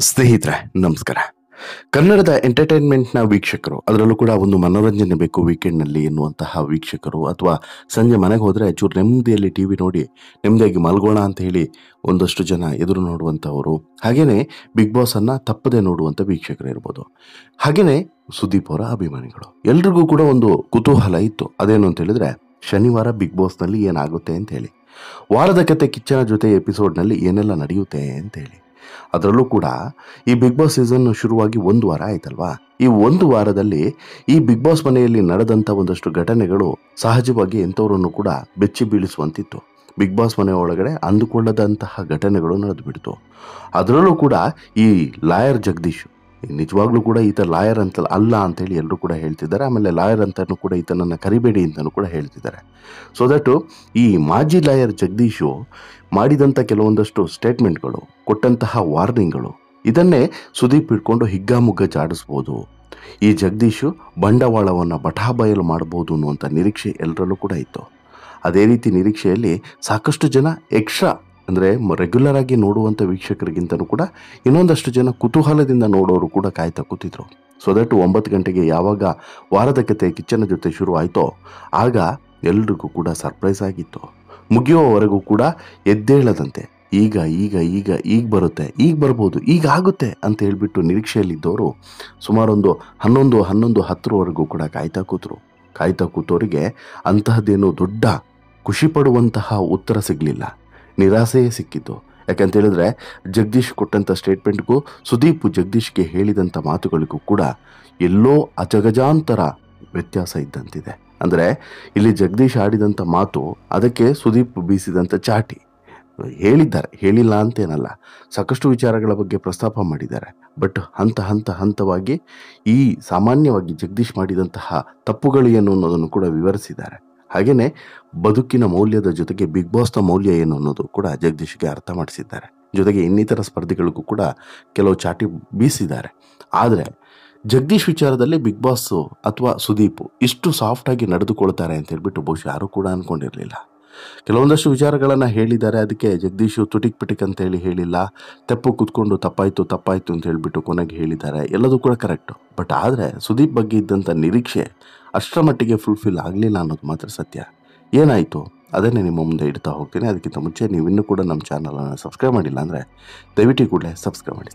ಸ್ನೇಹಿತರೆ ನಮಸ್ಕಾರ. ಕನ್ನಡದ ಎಂಟರ್ಟೈನ್ಮೆಂಟ್ನ ವೀಕ್ಷಕರು, ಅದರಲ್ಲೂ ಕೂಡ ಒಂದು ಮನೋರಂಜನೆ ಬೇಕು ವೀಕೆಂಡ್ನಲ್ಲಿ ಎನ್ನುವಂತಹ ವೀಕ್ಷಕರು, ಅಥವಾ ಸಂಜೆ ಮನೆಗೆ ಹೋದರೆ ಚೂರು ನೆಮ್ಮದಿಯಲ್ಲಿ ಟಿ ವಿ ನೋಡಿ ನೆಮ್ಮದಿಯಾಗಿ ಮಲ್ಗೋಣ ಅಂತ ಹೇಳಿ ಒಂದಷ್ಟು ಜನ ಎದುರು ನೋಡುವಂಥವರು, ಹಾಗೆಯೇ ಬಿಗ್ ಬಾಸನ್ನು ತಪ್ಪದೆ ನೋಡುವಂಥ ವೀಕ್ಷಕರು ಇರ್ಬೋದು. ಹಾಗೆಯೇ ಸುದೀಪ್ ಅವರ ಅಭಿಮಾನಿಗಳು ಎಲ್ರಿಗೂ ಕೂಡ ಒಂದು ಕುತೂಹಲ ಇತ್ತು. ಅದೇನು ಅಂತ ಹೇಳಿದ್ರೆ, ಶನಿವಾರ ಬಿಗ್ ಬಾಸ್ನಲ್ಲಿ ಏನಾಗುತ್ತೆ ಅಂತ ಹೇಳಿ, ವಾರದ ಕತೆ ಕಿಚ್ಚನ ಜೊತೆ ಎಪಿಸೋಡ್ನಲ್ಲಿ ಏನೆಲ್ಲ ನಡೆಯುತ್ತೆ ಅಂತೇಳಿ. ಅದರಲ್ಲೂ ಕೂಡ ಈ ಬಿಗ್ ಬಾಸ್ ಸೀಸನ್ ಶುರುವಾಗಿ 1 ವಾರ ಆಯ್ತಲ್ವಾ. ಈ 1 ವಾರದಲ್ಲಿ ಈ ಬಿಗ್ ಬಾಸ್ ಮನೆಯಲ್ಲಿ ನಡೆದಂಥ ಒಂದಷ್ಟು ಘಟನೆಗಳು ಸಹಜವಾಗಿ ಎಂಥವರನ್ನು ಕೂಡ ಬೆಚ್ಚಿ ಬೀಳಿಸುವಂತಿತ್ತು. ಬಿಗ್ ಬಾಸ್ ಮನೆ ಒಳಗಡೆ ಅಂದುಕೊಳ್ಳದಂತಹ ಘಟನೆಗಳು ನಡೆದು ಬಿಡ್ತು. ಅದರಲ್ಲೂ ಕೂಡ ಈ ಲಾಯರ್ ಜಗದೀಶ್, ನಿಜವಾಗ್ಲೂ ಕೂಡ ಈತ ಲಾಯರ್ ಅಂತ ಅಲ್ಲ ಅಂತೇಳಿ ಎಲ್ಲರೂ ಕೂಡ ಹೇಳ್ತಿದ್ದಾರೆ. ಆಮೇಲೆ ಲಾಯರ್ ಅಂತಲೂ ಕೂಡ ಈತನನ್ನು ಕರಿಬೇಡಿ ಅಂತಲೂ ಕೂಡ ಹೇಳ್ತಿದ್ದಾರೆ. ಸೊ ದಟ್ಟು ಈ ಮಾಜಿ ಲಾಯರ್ ಜಗದೀಶು ಮಾಡಿದಂಥ ಕೆಲವೊಂದಷ್ಟು ಸ್ಟೇಟ್ಮೆಂಟ್ಗಳು, ಕೊಟ್ಟಂತಹ ವಾರ್ನಿಂಗ್ಗಳು, ಇದನ್ನೇ ಸುದೀಪ್ ಹಿಡ್ಕೊಂಡು ಹಿಗ್ಗಾಮುಗ್ಗ ಜಾಡಿಸ್ಬೋದು. ಈ ಜಗದೀಶು ಬಂಡವಾಳವನ್ನು ಬಟಾಬಯಲು ಮಾಡ್ಬೋದು ಅನ್ನುವಂಥ ನಿರೀಕ್ಷೆ ಎಲ್ಲರಲ್ಲೂ ಕೂಡ ಇತ್ತು. ಅದೇ ರೀತಿ ನಿರೀಕ್ಷೆಯಲ್ಲಿ ಸಾಕಷ್ಟು ಜನ ಎಕ್ಸ್ಟ್ರಾ ಅಂದರೆ ರೆಗ್ಯುಲರ್ ಆಗಿ ನೋಡುವಂಥ ವೀಕ್ಷಕರಿಗಿಂತಲೂ ಕೂಡ ಇನ್ನೊಂದಷ್ಟು ಜನ ಕುತೂಹಲದಿಂದ ನೋಡೋರು ಕೂಡ ಕಾಯ್ತಾ ಕೂತಿದ್ರು. ಸೊ ದಟ್ 9 ಗಂಟೆಗೆ ಯಾವಾಗ ವಾರದ ಕತೆ ಕಿಚ್ಚನ ಜೊತೆ ಶುರು ಆಯಿತೋ ಆಗ ಎಲ್ರಿಗೂ ಕೂಡ ಸರ್ಪ್ರೈಸ್ ಆಗಿತ್ತು. ಮುಗಿಯುವವರೆಗೂ ಕೂಡ ಎದ್ದೇಳದಂತೆ ಈಗ ಈಗ ಈಗ ಈಗ ಬರುತ್ತೆ, ಈಗ ಬರ್ಬೋದು, ಈಗ ಆಗುತ್ತೆ ಅಂತ ಹೇಳ್ಬಿಟ್ಟು ನಿರೀಕ್ಷೆಯಲ್ಲಿದ್ದವರು ಸುಮಾರೊಂದು 11:10ವರೆಗೂ ಕೂಡ ಕಾಯ್ತಾ ಕೂತವರಿಗೆ ಅಂತಹದ್ದೇನು ದೊಡ್ಡ ಖುಷಿ ಪಡುವಂತಹ ಉತ್ತರ ಸಿಗಲಿಲ್ಲ, ನಿರಾಸೆಯೇ ಸಿಕ್ಕಿತ್ತು. ಯಾಕಂತೇಳಿದ್ರೆ ಜಗದೀಶ್ ಕೊಟ್ಟಂಥ ಸ್ಟೇಟ್ಮೆಂಟ್ಗೂ ಸುದೀಪ್ ಜಗದೀಶ್ಗೆ ಹೇಳಿದಂಥ ಮಾತುಗಳಿಗೂ ಕೂಡ ಎಲ್ಲೋ ಅಜಗಜಾಂತರ ವ್ಯತ್ಯಾಸ ಇದ್ದಂತಿದೆ. ಅಂದರೆ ಇಲ್ಲಿ ಜಗದೀಶ್ ಆಡಿದಂಥ ಮಾತು, ಅದಕ್ಕೆ ಸುದೀಪ್ ಬೀಸಿದಂಥ ಚಾಟಿ. ಹೇಳಿಲ್ಲ ಅಂತೇನಲ್ಲ, ಸಾಕಷ್ಟು ವಿಚಾರಗಳ ಬಗ್ಗೆ ಪ್ರಸ್ತಾಪ ಮಾಡಿದ್ದಾರೆ. ಬಟ್ ಹಂತವಾಗಿ ಈ ಸಾಮಾನ್ಯವಾಗಿ ಜಗದೀಶ್ ಮಾಡಿದಂತಹ ತಪ್ಪುಗಳು ಏನು ಅನ್ನೋದನ್ನು ಕೂಡ ವಿವರಿಸಿದ್ದಾರೆ. ಹಾಗೆಯೇ ಬದುಕಿನ ಮೌಲ್ಯದ ಜೊತೆಗೆ ಬಿಗ್ ಬಾಸ್ನ ಮೌಲ್ಯ ಏನು ಅನ್ನೋದು ಕೂಡ ಜಗದೀಶ್ಗೆ ಅರ್ಥ ಮಾಡಿಸಿದ್ದಾರೆ. ಜೊತೆಗೆ ಇನ್ನಿತರ ಸ್ಪರ್ಧಿಗಳಿಗೂ ಕೂಡ ಕೆಲವು ಚಾಟಿ ಬೀಸಿದ್ದಾರೆ. ಆದರೆ ಜಗದೀಶ್ ವಿಚಾರದಲ್ಲಿ ಬಿಗ್ ಬಾಸ್ ಅಥವಾ ಸುದೀಪ್ ಇಷ್ಟು ಸಾಫ್ಟಾಗಿ ನಡೆದುಕೊಳ್ತಾರೆ ಅಂತ ಹೇಳ್ಬಿಟ್ಟು ಬಹುಶಃ ಯಾರೂ ಕೂಡ ಅಂದ್ಕೊಂಡಿರಲಿಲ್ಲ. ಕೆಲವೊಂದಷ್ಟು ವಿಚಾರಗಳನ್ನು ಹೇಳಿದ್ದಾರೆ. ಅದಕ್ಕೆ ಜಗದೀಶು ತುಟಿಕ್ ಪಿಟಿಕ್ ಅಂತ ಹೇಳಿ ಹೇಳಿಲ್ಲ, ತೆಪ್ಪು ಕೂತ್ಕೊಂಡು ತಪ್ಪಾಯಿತು ಅಂತ ಹೇಳ್ಬಿಟ್ಟು ಕೊನೆಗೆ ಹೇಳಿದ್ದಾರೆ. ಎಲ್ಲದೂ ಕೂಡ ಕರೆಕ್ಟು. ಬಟ್ ಆದರೆ ಸುದೀಪ್ ಬಗ್ಗೆ ಇದ್ದಂಥ ನಿರೀಕ್ಷೆ ಅಷ್ಟರ ಮಟ್ಟಿಗೆ ಫುಲ್ಫಿಲ್ ಆಗಲಿಲ್ಲ ಅನ್ನೋದು ಮಾತ್ರ ಸತ್ಯ. ಏನಾಯಿತು ಅದನ್ನೇ ನಿಮ್ಮ ಮುಂದೆ ಇಡ್ತಾ ಹೋಗ್ತೀನಿ. ಅದಕ್ಕಿಂತ ಮುಂಚೆ ನೀವು ಇನ್ನೂ ಕೂಡ ನಮ್ಮ ಚಾನಲನ್ನು ಸಬ್ಸ್ಕ್ರೈಬ್ ಮಾಡಿಲ್ಲ ಅಂದರೆ ದಯವಿಟ್ಟು ಕೂಡಲೇ ಸಬ್ಸ್ಕ್ರೈಬ್ ಮಾಡಿ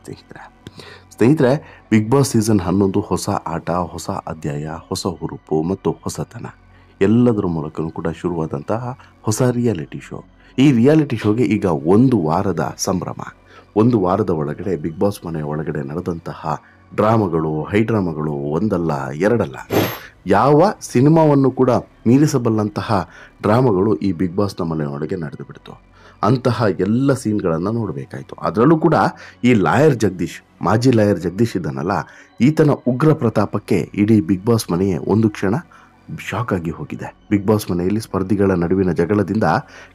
ಸ್ನೇಹಿತರೆ. ಬಿಗ್ ಬಾಸ್ ಸೀಸನ್ 11 ಹೊಸ ಆಟ, ಹೊಸ ಅಧ್ಯಾಯ, ಹೊಸ ಹುರುಪು ಮತ್ತು ಹೊಸತನ ಎಲ್ಲದರ ಮೂಲಕವೂ ಕೂಡ ಶುರುವಾದಂತಹ ಹೊಸ ರಿಯಾಲಿಟಿ ಶೋ. ಈ ರಿಯಾಲಿಟಿ ಶೋಗೆ ಈಗ 1 ವಾರದ ಸಂಭ್ರಮ. 1 ವಾರದ ಒಳಗಡೆ ಬಿಗ್ ಬಾಸ್ ಮನೆಯ ಒಳಗಡೆ ನಡೆದಂತಹ ಡ್ರಾಮಗಳು, ಹೈಡ್ರಾಮಗಳು ಒಂದಲ್ಲ ಎರಡಲ್ಲ, ಯಾವ ಸಿನಿಮಾವನ್ನು ಕೂಡ ಮೀರಿಸಬಲ್ಲಂತಹ ಡ್ರಾಮಗಳು ಈ ಬಿಗ್ ಬಾಸ್ನ ಮನೆಯೊಳಗೆ ನಡೆದು ಬಿಡ್ತು. ಅಂತಹ ಎಲ್ಲ ಸೀನ್ಗಳನ್ನು ನೋಡಬೇಕಾಯಿತು. ಅದರಲ್ಲೂ ಕೂಡ ಈ ಲಾಯರ್ ಜಗದೀಶ್, ಮಾಜಿ ಲಾಯರ್ ಜಗದೀಶ್ ಇದ್ದಾನಲ್ಲ, ಈತನ ಉಗ್ರ ಪ್ರತಾಪಕ್ಕೆ ಇಡೀ ಬಿಗ್ ಬಾಸ್ ಮನೆಯೇ ಒಂದು ಕ್ಷಣ ಶಾಕ್ ಆಗಿ ಹೋಗಿದೆ. ಬಿಗ್ ಬಾಸ್ ಮನೆಯಲ್ಲಿ ಸ್ಪರ್ಧಿಗಳ ನಡುವಿನ ಜಗಳದಿಂದ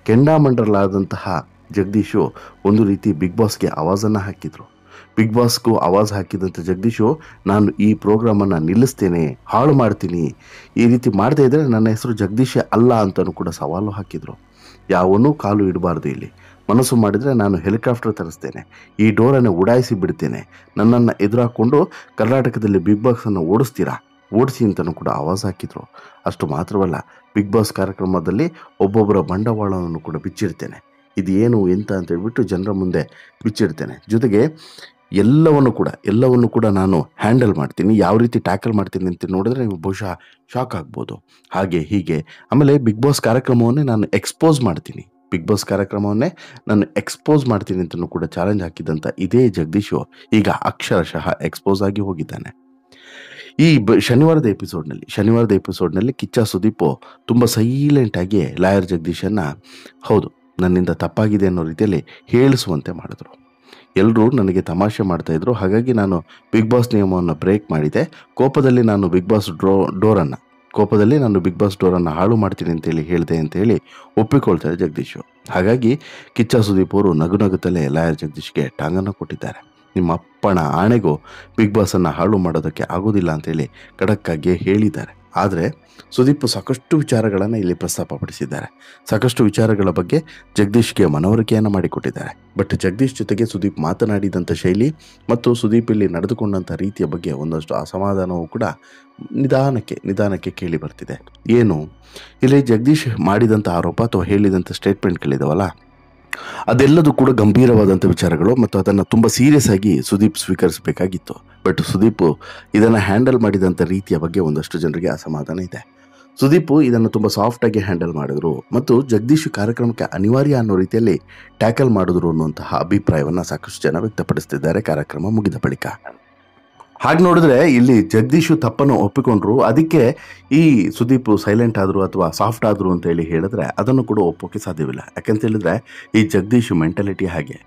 ಕೆಂಡಾಮಂಡಲಾದಂತಹ ಜಗದೀಶು ಒಂದು ರೀತಿ ಬಿಗ್ ಬಾಸ್ಗೆ ಆವಾಜನ್ನು ಹಾಕಿದ್ರು. ಬಿಗ್ ಬಾಸ್ಗೂ ಆವಾಜ್ ಹಾಕಿದಂಥ ಜಗದೀಶು, ನಾನು ಈ ಪ್ರೋಗ್ರಾಮನ್ನು ನಿಲ್ಲಿಸ್ತೇನೆ, ಹಾಳು ಮಾಡ್ತೀನಿ, ಈ ರೀತಿ ಮಾಡದೇ ಇದ್ದರೆ ನನ್ನ ಹೆಸರು ಜಗದೀಶೇ ಅಲ್ಲ ಅಂತಲೂ ಕೂಡ ಸವಾಲು ಹಾಕಿದರು. ಯಾವನೂ ಕಾಲು ಇಡಬಾರ್ದು ಇಲ್ಲಿ, ಮನಸ್ಸು ಮಾಡಿದರೆ ನಾನು ಹೆಲಿಕಾಪ್ಟರ್ ತರಿಸ್ತೇನೆ, ಈ ಡೋರನ್ನು ಉಡಾಯಿಸಿ ಬಿಡ್ತೇನೆ, ನನ್ನನ್ನು ಎದುರಾಕೊಂಡು ಕರ್ನಾಟಕದಲ್ಲಿ ಬಿಗ್ ಬಾಸ್ನ್ನು ಓಡಿಸಿ ಅಂತಲೂ ಕೂಡ ಆವಾಜ್ ಹಾಕಿದರು. ಅಷ್ಟು ಮಾತ್ರವಲ್ಲ, ಬಿಗ್ ಬಾಸ್ ಕಾರ್ಯಕ್ರಮದಲ್ಲಿ ಒಬ್ಬೊಬ್ಬರ ಬಂಡವಾಳವನ್ನು ಕೂಡ ಬಿಚ್ಚಿಡ್ತೇನೆ, ಇದು ಏನು ಎಂತ ಅಂತ ಹೇಳ್ಬಿಟ್ಟು ಜನರ ಮುಂದೆ ಬಿಚ್ಚಿಡ್ತೇನೆ, ಜೊತೆಗೆ ಎಲ್ಲವನ್ನು ಕೂಡ ನಾನು ಹ್ಯಾಂಡಲ್ ಮಾಡ್ತೀನಿ, ಯಾವ ರೀತಿ ಟ್ಯಾಕಲ್ ಮಾಡ್ತೀನಿ ಅಂತ ನೋಡಿದ್ರೆ ನೀವು ಬಹುಶಃ ಶಾಕ್ ಆಗ್ಬೋದು. ಹಾಗೆ ಹೀಗೆ ಆಮೇಲೆ ಬಿಗ್ ಬಾಸ್ ಕಾರ್ಯಕ್ರಮವನ್ನೇ ನಾನು ಎಕ್ಸ್ಪೋಸ್ ಮಾಡ್ತೀನಿ ಅಂತಲೂ ಕೂಡ ಚಾಲೆಂಜ್ ಹಾಕಿದಂಥ ಇದೇ ಜಗದೀಶು ಈಗ ಅಕ್ಷರಶಃ ಎಕ್ಸ್ಪೋಸ್ ಆಗಿ ಹೋಗಿದ್ದಾನೆ. ಈ ಶನಿವಾರದ ಎಪಿಸೋಡ್ನಲ್ಲಿ ಕಿಚ್ಚ ಸುದೀಪು ತುಂಬ ಸೈಲೆಂಟಾಗಿ ಲಾಯರ್ ಜಗದೀಶನ್ನು ಹೌದು ನನ್ನಿಂದ ತಪ್ಪಾಗಿದೆ ಅನ್ನೋ ರೀತಿಯಲ್ಲಿ ಹೇಳಿಸುವಂತೆ ಮಾಡಿದ್ರು. ಎಲ್ಲರೂ ನನಗೆ ತಮಾಷೆ ಮಾಡ್ತಾಯಿದ್ರು, ಹಾಗಾಗಿ ನಾನು ಬಿಗ್ ಬಾಸ್ ನಿಯಮವನ್ನು ಬ್ರೇಕ್ ಮಾಡಿದೆ, ಕೋಪದಲ್ಲಿ ನಾನು ಬಿಗ್ ಬಾಸ್ ಡೋರನ್ನು ಹಾಳು ಮಾಡ್ತೀನಿ ಅಂತೇಳಿ ಹೇಳಿದೆ ಅಂತೇಳಿ ಒಪ್ಪಿಕೊಳ್ತಾರೆ ಜಗದೀಶು. ಹಾಗಾಗಿ ಕಿಚ್ಚ ಸುದೀಪ್ ಅವರು ನಗುನಗುತ್ತಲೇ ಲಾಯರ್ ಜಗದೀಶ್ಗೆ ಟಾಂಗನ್ನು ಕೊಟ್ಟಿದ್ದಾರೆ. ನಿಮ್ಮ ಅಪ್ಪಣ ಆಣೆಗೂ ಬಿಗ್ ಬಾಸನ್ನು ಹಾಳು ಮಾಡೋದಕ್ಕೆ ಆಗೋದಿಲ್ಲ ಅಂತೇಳಿ ಖಡಕ್ಕಾಗಿ ಹೇಳಿದ್ದಾರೆ. ಆದರೆ ಸುದೀಪ್ ಸಾಕಷ್ಟು ವಿಚಾರಗಳನ್ನು ಇಲ್ಲಿ ಪ್ರಸ್ತಾಪಪಡಿಸಿದ್ದಾರೆ. ಸಾಕಷ್ಟು ವಿಚಾರಗಳ ಬಗ್ಗೆ ಜಗದೀಶ್ಗೆ ಮನವರಿಕೆಯನ್ನು ಮಾಡಿಕೊಟ್ಟಿದ್ದಾರೆ. ಬಟ್ ಜಗದೀಶ್ ಜೊತೆಗೆ ಸುದೀಪ್ ಮಾತನಾಡಿದಂಥ ಶೈಲಿ ಮತ್ತು ಸುದೀಪ್ ಇಲ್ಲಿ ನಡೆದುಕೊಂಡಂಥ ರೀತಿಯ ಬಗ್ಗೆ ಒಂದಷ್ಟು ಅಸಮಾಧಾನವೂ ಕೂಡ ನಿಧಾನಕ್ಕೆ ಕೇಳಿ ಬರ್ತಿದೆ. ಏನು ಇಲ್ಲಿ ಜಗದೀಶ್ ಮಾಡಿದಂಥ ಆರೋಪ ಅಥವಾ ಹೇಳಿದಂಥ ಸ್ಟೇಟ್ಮೆಂಟ್ಗಳಿದಾವಲ್ಲ, ಅದೆಲ್ಲದೂ ಕೂಡ ಗಂಭೀರವಾದಂಥ ವಿಚಾರಗಳು ಮತ್ತು ಅದನ್ನು ತುಂಬ ಸೀರಿಯಸ್ ಆಗಿ ಸುದೀಪ್ ಸ್ವೀಕರಿಸಬೇಕಾಗಿತ್ತು. ಬಟ್ ಸುದೀಪ್ ಇದನ್ನು ಹ್ಯಾಂಡಲ್ ಮಾಡಿದಂಥ ರೀತಿಯ ಬಗ್ಗೆ ಒಂದಷ್ಟು ಜನರಿಗೆ ಅಸಮಾಧಾನ ಇದೆ. ಸುದೀಪ್ ಇದನ್ನು ತುಂಬ ಸಾಫ್ಟಾಗಿ ಹ್ಯಾಂಡಲ್ ಮಾಡಿದ್ರು ಮತ್ತು ಜಗದೀಶ್ ಕಾರ್ಯಕ್ರಮಕ್ಕೆ ಅನಿವಾರ್ಯ ಅನ್ನೋ ರೀತಿಯಲ್ಲಿ ಟ್ಯಾಕಲ್ ಮಾಡಿದ್ರು ಅನ್ನುವಂತಹ ಅಭಿಪ್ರಾಯವನ್ನು ಸಾಕಷ್ಟು ಜನ ವ್ಯಕ್ತಪಡಿಸ್ತಿದ್ದಾರೆ ಕಾರ್ಯಕ್ರಮ ಮುಗಿದ ಬಳಿಕ. ಹಾಗೆ ನೋಡಿದ್ರೆ ಇಲ್ಲಿ ಜಗದೀಶು ತಪ್ಪನ್ನು ಒಪ್ಪಿಕೊಂಡ್ರು, ಅದಕ್ಕೆ ಈ ಸುದೀಪ್ ಸೈಲೆಂಟ್ ಆದರು ಅಥವಾ ಸಾಫ್ಟ್ ಆದರು ಅಂತ ಹೇಳಿ ಹೇಳಿದ್ರೆ ಅದನ್ನು ಕೂಡ ಒಪ್ಪೋಕೆ ಸಾಧ್ಯವಿಲ್ಲ. ಯಾಕಂತ ಹೇಳಿದ್ರೆ ಈ ಜಗದೀಶ್ ಮೆಂಟಾಲಿಟಿ ಹಾಗೆ,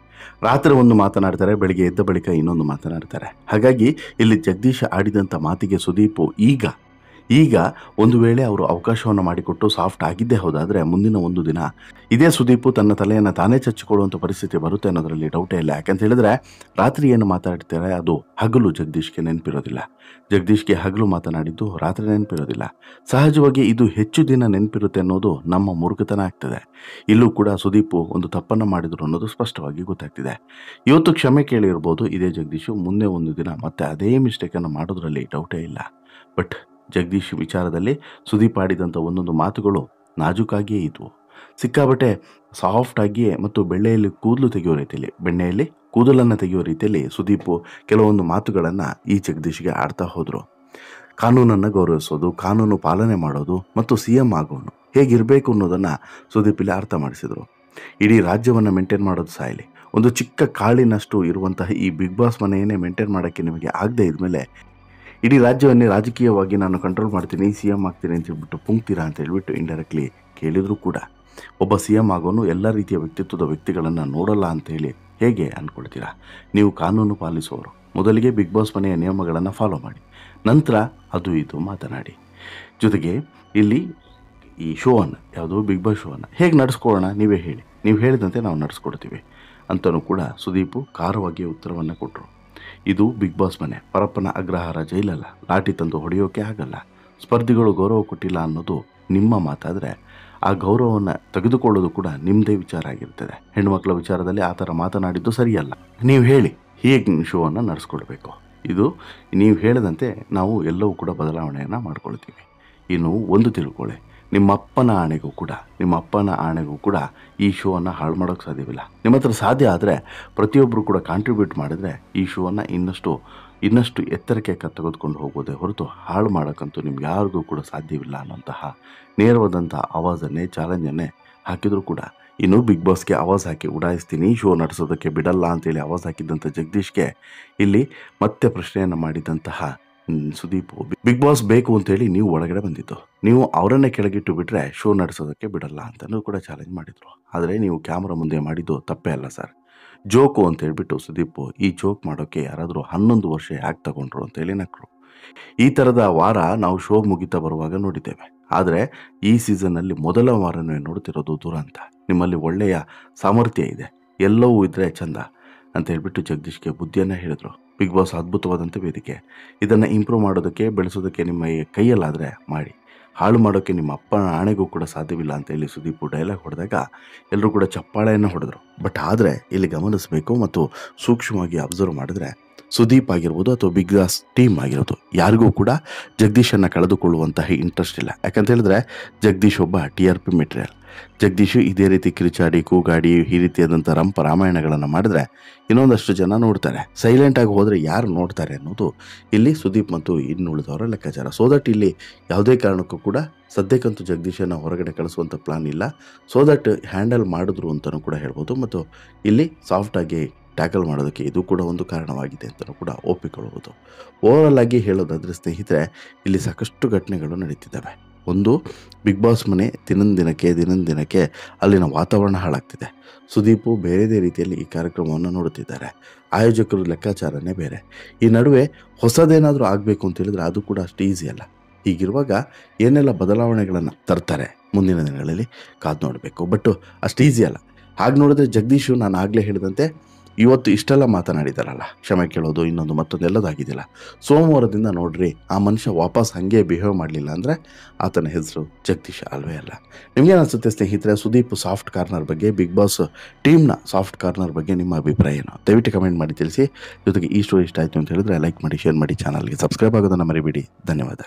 ರಾತ್ರಿ ಒಂದು ಮಾತನಾಡ್ತಾರೆ, ಬೆಳಿಗ್ಗೆ ಎದ್ದ ಬಳಿಕ ಇನ್ನೊಂದು ಮಾತನಾಡ್ತಾರೆ. ಹಾಗಾಗಿ ಇಲ್ಲಿ ಜಗದೀಶ್ ಆಡಿದಂಥ ಮಾತಿಗೆ ಸುದೀಪ್ ಈಗ ಒಂದು ವೇಳೆ ಅವರು ಅವಕಾಶವನ್ನು ಮಾಡಿಕೊಟ್ಟು ಸಾಫ್ಟ್ ಆಗಿದ್ದೇ ಹೌದಾದರೆ ಮುಂದಿನ ಒಂದು ದಿನ ಇದೇ ಸುದೀಪ್ ತನ್ನ ತಲೆಯನ್ನು ತಾನೇ ಚಚ್ಚಿಕೊಳ್ಳುವಂಥ ಪರಿಸ್ಥಿತಿ ಬರುತ್ತೆ ಅನ್ನೋದರಲ್ಲಿ ಡೌಟೇ ಇಲ್ಲ. ಯಾಕಂತ ಹೇಳಿದ್ರೆ ರಾತ್ರಿ ಏನು ಮಾತಾಡ್ತಾರೆ ಅದು ಹಗಲು ಜಗದೀಶ್ಗೆ ನೆನಪಿರೋದಿಲ್ಲ. ಜಗದೀಶ್ಗೆ ಹಗಲು ಮಾತನಾಡಿದ್ದು ರಾತ್ರಿ ನೆನಪಿರೋದಿಲ್ಲ. ಸಹಜವಾಗಿ ಇದು ಹೆಚ್ಚು ದಿನ ನೆನಪಿರುತ್ತೆ ಅನ್ನೋದು ನಮ್ಮ ಮೂರ್ಖತನ ಆಗ್ತದೆ. ಇಲ್ಲೂ ಕೂಡ ಸುದೀಪ್ ಒಂದು ತಪ್ಪನ್ನು ಮಾಡಿದ್ರು ಅನ್ನೋದು ಸ್ಪಷ್ಟವಾಗಿ ಗೊತ್ತಾಗ್ತಿದೆ. ಇವತ್ತು ಕ್ಷಮೆ ಕೇಳಿರ್ಬೋದು ಇದೇ ಜಗದೀಶು, ಮುಂದೆ ಒಂದು ದಿನ ಮತ್ತೆ ಅದೇ ಮಿಸ್ಟೇಕನ್ನು ಮಾಡೋದ್ರಲ್ಲಿ ಡೌಟೇ ಇಲ್ಲ. ಬಟ್ ಜಗದೀಶ್ ವಿಚಾರದಲ್ಲಿ ಸುದೀಪ್ ಆಡಿದಂಥ ಒಂದೊಂದು ಮಾತುಗಳು ನಾಜೂಕಾಗಿಯೇ ಇದ್ವು. ಸಿಕ್ಕಾಬಟ್ಟೆ ಸಾಫ್ಟಾಗಿಯೇ ಮತ್ತು ಬೆಣ್ಣೆಯಲ್ಲಿ ಕೂದಲನ್ನು ತೆಗೆಯೋ ರೀತಿಯಲ್ಲಿ ಸುದೀಪ್ ಕೆಲವೊಂದು ಮಾತುಗಳನ್ನು ಈ ಜಗದೀಶ್ಗೆ ಆಡ್ತಾ ಹೋದರು. ಕಾನೂನನ್ನು ಗೌರವಿಸೋದು, ಕಾನೂನು ಪಾಲನೆ ಮಾಡೋದು ಮತ್ತು CM ಆಗೋನು ಹೇಗಿರಬೇಕು ಅನ್ನೋದನ್ನು ಸುದೀಪ್ ಇಲ್ಲಿ ಅರ್ಥ ಮಾಡಿಸಿದರು. ಇಡೀ ರಾಜ್ಯವನ್ನು ಮೇಂಟೈನ್ ಮಾಡೋದು ಸಾಯಲಿ, ಒಂದು ಚಿಕ್ಕ ಕಾಳಿನಷ್ಟು ಇರುವಂತಹ ಈ ಬಿಗ್ ಬಾಸ್ ಮನೆಯನ್ನೇ ಮೇಂಟೈನ್ ಮಾಡೋಕ್ಕೆ ನಿಮಗೆ ಆಗದೆ ಇದ್ಮೇಲೆ ಇಡೀ ರಾಜ್ಯವನ್ನೇ ರಾಜಕೀಯವಾಗಿ ನಾನು ಕಂಟ್ರೋಲ್ ಮಾಡ್ತೀನಿ, CM ಆಗ್ತೀನಿ ಅಂತ ಹೇಳ್ಬಿಟ್ಟು ಪುಂಕ್ತೀರಾ ಅಂತ ಹೇಳ್ಬಿಟ್ಟು ಇಂಡೈರೆಕ್ಟ್ಲಿ ಕೇಳಿದರೂ ಕೂಡ ಒಬ್ಬ CM ಆಗೋನು ಎಲ್ಲ ರೀತಿಯ ವ್ಯಕ್ತಿತ್ವದ ವ್ಯಕ್ತಿಗಳನ್ನು ನೋಡಲ್ಲ ಅಂತ ಹೇಳಿ ಹೇಗೆ ಅಂದ್ಕೊಳ್ತೀರಾ? ನೀವು ಕಾನೂನು ಪಾಲಿಸುವವರು, ಮೊದಲಿಗೆ ಬಿಗ್ ಬಾಸ್ ಮನೆಯ ನಿಯಮಗಳನ್ನು ಫಾಲೋ ಮಾಡಿ, ನಂತರ ಅದು ಇದು ಮಾತನಾಡಿ. ಜೊತೆಗೆ ಇಲ್ಲಿ ಈ ಶೋವನ್ನು, ಯಾವುದು ಬಿಗ್ ಬಾಸ್ ಶೋವನ್ನು ಹೇಗೆ ನಡೆಸ್ಕೊಳ್ಳೋಣ ನೀವೇ ಹೇಳಿ, ನೀವು ಹೇಳಿದಂತೆ ನಾವು ನಡೆಸ್ಕೊಡ್ತೀವಿ ಅಂತಲೂ ಕೂಡ ಸುದೀಪ್ ಖಾರವಾಗಿ ಉತ್ತರವನ್ನು ಕೊಟ್ಟರು. ಇದು ಬಿಗ್ ಬಾಸ್ ಮನೆ, ಪರಪ್ಪನ ಅಗ್ರಹಾರ ಜೈಲಲ್ಲ, ಲಾಠಿ ತಂದು ಹೊಡೆಯೋಕೆ ಆಗಲ್ಲ. ಸ್ಪರ್ಧಿಗಳು ಗೌರವ ಕೊಟ್ಟಿಲ್ಲ ಅನ್ನೋದು ನಿಮ್ಮ ಮಾತಾದರೆ ಆ ಗೌರವವನ್ನು ತೆಗೆದುಕೊಳ್ಳೋದು ಕೂಡ ನಿಮ್ಮದೇ ವಿಚಾರ ಆಗಿರ್ತದೆ. ಹೆಣ್ಣುಮಕ್ಕಳ ವಿಚಾರದಲ್ಲಿ ಆ ಥರ ಮಾತನಾಡಿದ್ದು ಸರಿಯಲ್ಲ. ನೀವು ಹೇಳಿ ಹೇಗೆ ಶೋವನ್ನು ನಡೆಸ್ಕೊಡ್ಬೇಕು, ಇದು ನೀವು ಹೇಳಿದಂತೆ ನಾವು ಎಲ್ಲವೂ ಕೂಡ ಬದಲಾವಣೆಯನ್ನು ಮಾಡ್ಕೊಳ್ತೀವಿ. ಇನ್ನು ಒಂದು ತಿಳ್ಕೊಳ್ಳಿ, ನಿಮ್ಮ ಅಪ್ಪನ ಆಣೆಗೂ ಕೂಡ ಈ ಶೋವನ್ನು ಹಾಳು ಮಾಡೋಕ್ಕೆ ಸಾಧ್ಯವಿಲ್ಲ. ನಿಮ್ಮ ಹತ್ರ ಸಾಧ್ಯ ಆದರೆ ಪ್ರತಿಯೊಬ್ಬರು ಕೂಡ ಕಾಂಟ್ರಿಬ್ಯೂಟ್ ಮಾಡಿದರೆ ಈ ಶೋವನ್ನು ಇನ್ನಷ್ಟು ಎತ್ತರಕ್ಕೆ ತೆಗೆದುಕೊಂಡು ಹೋಗೋದೇ ಹೊರತು ಹಾಳು ಮಾಡೋಕ್ಕಂತೂ ನಿಮ್ಗೆ ಯಾರಿಗೂ ಕೂಡ ಸಾಧ್ಯವಿಲ್ಲ ಅನ್ನೋಂತಹ ನೇರವಾದಂಥ ಆವಾಜನ್ನೇ, ಚಾಲೆಂಜನ್ನೇ ಹಾಕಿದರೂ ಕೂಡ ಇನ್ನು ಬಿಗ್ ಬಾಸ್ಗೆ ಆವಾಜ್ ಹಾಕಿ ಉಡಾಯಿಸ್ತೀನಿ, ಶೋ ನಡೆಸೋದಕ್ಕೆ ಬಿಡಲ್ಲ ಅಂತೇಳಿ ಆವಾಜ್ ಹಾಕಿದ್ದಂಥ ಜಗದೀಶ್ಗೆ ಇಲ್ಲಿ ಮತ್ತೆ ಪ್ರಶ್ನೆಯನ್ನು ಮಾಡಿದಂತಹ ಸುದೀಪ್, ಬಿಗ್ ಬಾಸ್ ಬೇಕು ಅಂತೇಳಿ ನೀವು ಒಳಗಡೆ ಬಂದಿದ್ದು, ನೀವು ಅವರನ್ನೇ ಕೆಳಗಿಟ್ಟು ಬಿಟ್ಟರೆ ಶೋ ನಡೆಸೋದಕ್ಕೆ ಬಿಡಲ್ಲ ಅಂತಲೂ ಕೂಡ ಚಾಲೆಂಜ್ ಮಾಡಿದರು. ಆದರೆ ನೀವು ಕ್ಯಾಮ್ರಾ ಮುಂದೆ ಮಾಡಿದ್ದು ತಪ್ಪೇ ಅಲ್ಲ ಸರ್, ಜೋಕು ಅಂತ ಹೇಳ್ಬಿಟ್ಟು ಸುದೀಪ್ ಈ ಜೋಕ್ ಮಾಡೋಕ್ಕೆ ಯಾರಾದರೂ 11 ವರ್ಷ ಯಾಕೆ ತಗೊಂಡ್ರು ಅಂತೇಳಿ ನಕ್ಕರು. ಈ ಥರದ ವಾರ ನಾವು ಶೋ ಮುಗಿತಾ ಬರುವಾಗ ನೋಡಿದ್ದೇವೆ. ಆದರೆ ಈ ಸೀಸನ್ನಲ್ಲಿ ಮೊದಲ ವಾರನೇ ನೋಡ್ತಿರೋದು ದುರಂತ. ನಿಮ್ಮಲ್ಲಿ ಒಳ್ಳೆಯ ಸಾಮರ್ಥ್ಯ ಇದೆ, ಎಲ್ಲವೂ ಇದ್ದರೆ ಚಂದ ಅಂತ ಹೇಳ್ಬಿಟ್ಟು ಜಗದೀಶ್ಗೆ ಬುದ್ಧಿಯನ್ನು ಹೇಳಿದರು. ಬಿಗ್ ಬಾಸ್ ಅದ್ಭುತವಾದಂಥ ವೇದಿಕೆ, ಇದನ್ನು ಇಂಪ್ರೂವ್ ಮಾಡೋದಕ್ಕೆ, ಬೆಳೆಸೋದಕ್ಕೆ ನಿಮ್ಮ ಕೈಯಲ್ಲಾದರೆ ಮಾಡಿ, ಹಾಳು ಮಾಡೋಕ್ಕೆ ನಿಮ್ಮ ಅಪ್ಪನ ಆಣೆಗೂ ಕೂಡ ಸಾಧ್ಯವಿಲ್ಲ ಅಂತ ಹೇಳಿ ಸುದೀಪ್ ಡೈಲಾಗ್ ಹೊಡೆದಾಗ ಎಲ್ಲರೂ ಕೂಡ ಚಪ್ಪಾಳೆಯನ್ನು ಹೊಡೆದರು. ಬಟ್ ಆದರೆ ಇಲ್ಲಿ ಗಮನಿಸಬೇಕು ಮತ್ತು ಸೂಕ್ಷ್ಮವಾಗಿ ಅಬ್ಸರ್ವ್ ಮಾಡಿದ್ರೆ ಸುದೀಪ್ ಆಗಿರ್ಬೋದು ಅಥವಾ ಬಿಗ್ ಬಾಸ್ ಟೀಮ್ ಆಗಿರೋದು ಯಾರಿಗೂ ಕೂಡ ಜಗದೀಶನ್ನು ಕಳೆದುಕೊಳ್ಳುವಂತಹ ಇಂಟ್ರೆಸ್ಟ್ ಇಲ್ಲ. ಯಾಕಂತ ಹೇಳಿದ್ರೆ ಜಗದೀಶ್ ಒಬ್ಬ TRP ಮೆಟೀರಿಯಲ್. ಜಗದೀಶ್ ಇದೇ ರೀತಿ ಕಿರುಚಾಡಿ ಕೂಗಾಡಿ ಈ ರೀತಿಯಾದಂಥ ರಾಮಾಯಣಗಳನ್ನು ಮಾಡಿದ್ರೆ ಇನ್ನೊಂದಷ್ಟು ಜನ ನೋಡ್ತಾರೆ. ಸೈಲೆಂಟಾಗಿ ಹೋದರೆ ಯಾರು ನೋಡ್ತಾರೆ ಅನ್ನೋದು ಇಲ್ಲಿ ಸುದೀಪ್ ಮತ್ತು ಇನ್ನುಳಿದವರ ಲೆಕ್ಕಾಚಾರ. ಸೋ ದಟ್ ಇಲ್ಲಿ ಯಾವುದೇ ಕಾರಣಕ್ಕೂ ಕೂಡ ಸದ್ಯಕ್ಕಂತೂ ಜಗದೀಶನ್ನು ಹೊರಗಡೆ ಕಳಿಸುವಂಥ ಪ್ಲಾನ್ ಇಲ್ಲ. ಸೋ ದಟ್ ಹ್ಯಾಂಡಲ್ ಮಾಡಿದ್ರು ಅಂತಲೂ ಕೂಡ ಹೇಳ್ಬೋದು. ಮತ್ತು ಇಲ್ಲಿ ಸಾಫ್ಟಾಗಿ ಟ್ಯಾಕಲ್ ಮಾಡೋದಕ್ಕೆ ಇದು ಕೂಡ ಒಂದು ಕಾರಣವಾಗಿದೆ ಅಂತಲೂ ಕೂಡ ಒಪ್ಪಿಕೊಳ್ಳಬಹುದು. ಓವರಾಲ್ ಆಗಿ ಹೇಳೋದಾದರೆ ಸ್ನೇಹಿತರೆ, ಇಲ್ಲಿ ಸಾಕಷ್ಟು ಘಟನೆಗಳು ನಡೀತಿದ್ದಾವೆ. ಒಂದು, ಬಿಗ್ ಬಾಸ್ ಮನೆ ದಿನದಿನಕ್ಕೆ ಅಲ್ಲಿನ ವಾತಾವರಣ ಹಾಳಾಗ್ತಿದೆ. ಸುದೀಪು ಬೇರೆದೇ ರೀತಿಯಲ್ಲಿ ಈ ಕಾರ್ಯಕ್ರಮವನ್ನು ನೋಡುತ್ತಿದ್ದಾರೆ. ಆಯೋಜಕರು ಲೆಕ್ಕಾಚಾರನೇ ಬೇರೆ. ಈ ನಡುವೆ ಹೊಸದೇನಾದರೂ ಆಗಬೇಕು ಅಂತ ಹೇಳಿದ್ರೆ ಅದು ಕೂಡ ಅಷ್ಟು ಈಸಿ ಅಲ್ಲ. ಹೀಗಿರುವಾಗ ಏನೆಲ್ಲ ಬದಲಾವಣೆಗಳನ್ನು ತರ್ತಾರೆ ಮುಂದಿನ ದಿನಗಳಲ್ಲಿ ಕಾದು ನೋಡಬೇಕು. ಬಟ್ ಅಷ್ಟು ಈಸಿ ಅಲ್ಲ. ಹಾಗೆ ನೋಡಿದ್ರೆ ಜಗದೀಶು ನಾನು ಆಗಲೇ ಹೇಳಿದಂತೆ ಇವತ್ತು ಇಷ್ಟೆಲ್ಲ ಮಾತನಾಡಿದಾರಲ್ಲ, ಕ್ಷಮೆ ಕೇಳೋದು ಇನ್ನೊಂದು ಮತ್ತೊಂದು ಎಲ್ಲದಾಗಿದ್ದಿಲ್ಲ. ಸೋಮವಾರದಿಂದ ನೋಡ್ರಿ ಆ ಮನುಷ್ಯ ವಾಪಸ್ ಹಾಗೆ ಬಿಹೇವ್ ಮಾಡಲಿಲ್ಲ ಅಂದರೆ ಆತನ ಹೆಸರು ಜಗದೀಶ್ ಅಲ್ವೇ ಅಲ್ಲ. ನಿಮ್ಗೇನು ಅನಿಸುತ್ತೆ ಸ್ನೇಹಿತರೆ, ಸುದೀಪ್ ಸಾಫ್ಟ್ ಕಾರ್ನರ್ ಬಗ್ಗೆ, ಬಿಗ್ ಬಾಸ್ ಟೀಮ್ನ ಸಾಫ್ಟ್ ಕಾರ್ನರ್ ಬಗ್ಗೆ ನಿಮ್ಮ ಅಭಿಪ್ರಾಯ ಏನು? ದಯವಿಟ್ಟು ಕಮೆಂಟ್ ಮಾಡಿ ತಿಳಿಸಿ. ಜೊತೆಗೆ ಈ ಸ್ಟೋರಿ ಇಷ್ಟ ಆಯಿತು ಅಂತ ಹೇಳಿದ್ರೆ ಲೈಕ್ ಮಾಡಿ, ಶೇರ್ ಮಾಡಿ, ಚಾನಲ್ಗೆ ಸಬ್ಸ್ಕ್ರೈಬ್ ಆಗೋದನ್ನು ಮರಿಬೇಡಿ. ಧನ್ಯವಾದ.